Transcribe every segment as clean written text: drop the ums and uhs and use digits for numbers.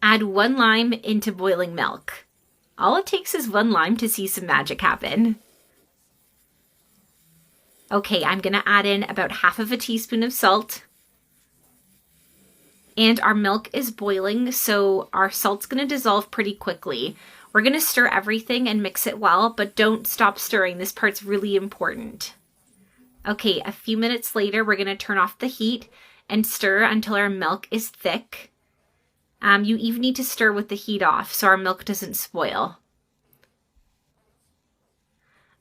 Add 1 lime into boiling milk. All it takes is 1 lime to see some magic happen. Okay, I'm gonna add in about half of a teaspoon of salt. And our milk is boiling, so our salt's gonna dissolve pretty quickly. We're gonna stir everything and mix it well, but don't stop stirring. This part's really important. Okay, a few minutes later, we're gonna turn off the heat and stir until our milk is thick. You even need to stir with the heat off so our milk doesn't spoil.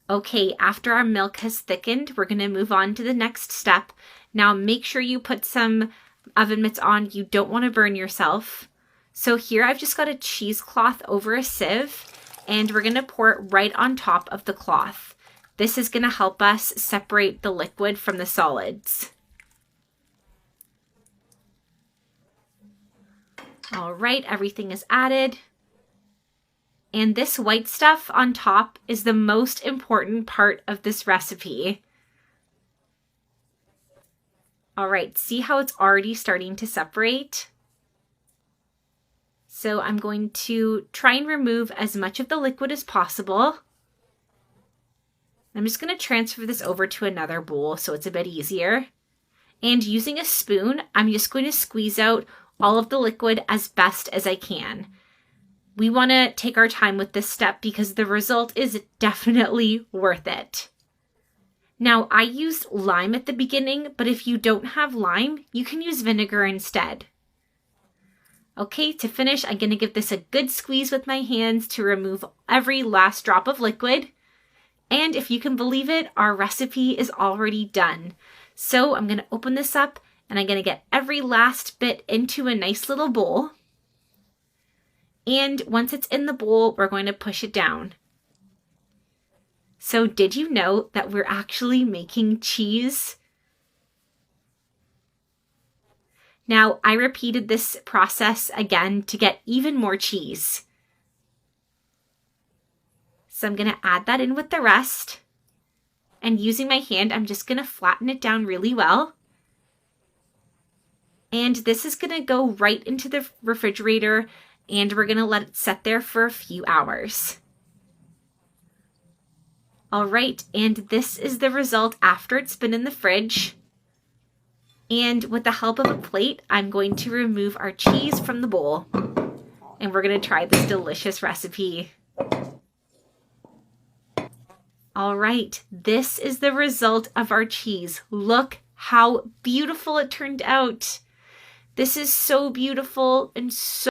Okay, after our milk has thickened, we're gonna move on to the next step. Now make sure you put some oven mitts on. You don't wanna burn yourself. So here I've just got a cheesecloth over a sieve, and we're gonna pour it right on top of the cloth. This is gonna help us separate the liquid from the solids. All right, everything is added. And this white stuff on top is the most important part of this recipe. All right, see how it's already starting to separate? So I'm going to try and remove as much of the liquid as possible. I'm just going to transfer this over to another bowl so it's a bit easier. And using a spoon, I'm just going to squeeze out all of the liquid as best as I can. We want to take our time with this step because the result is definitely worth it. Now, I used lime at the beginning, but if you don't have lime, you can use vinegar instead. Okay, to finish, I'm going to give this a good squeeze with my hands to remove every last drop of liquid. And if you can believe it, our recipe is already done. So I'm going to open this up and I'm going to get every last bit into a nice little bowl. And once it's in the bowl, we're going to push it down. So did you know that we're actually making cheese? Now, I repeated this process again to get even more cheese. So I'm going to add that in with the rest. And using my hand, I'm just going to flatten it down really well. And this is going to go right into the refrigerator, and we're going to let it set there for a few hours. All right, and this is the result after it's been in the fridge. And with the help of a plate, I'm going to remove our cheese from the bowl. And we're going to try this delicious recipe. All right, this is the result of our cheese. Look how beautiful it turned out. This is so beautiful and so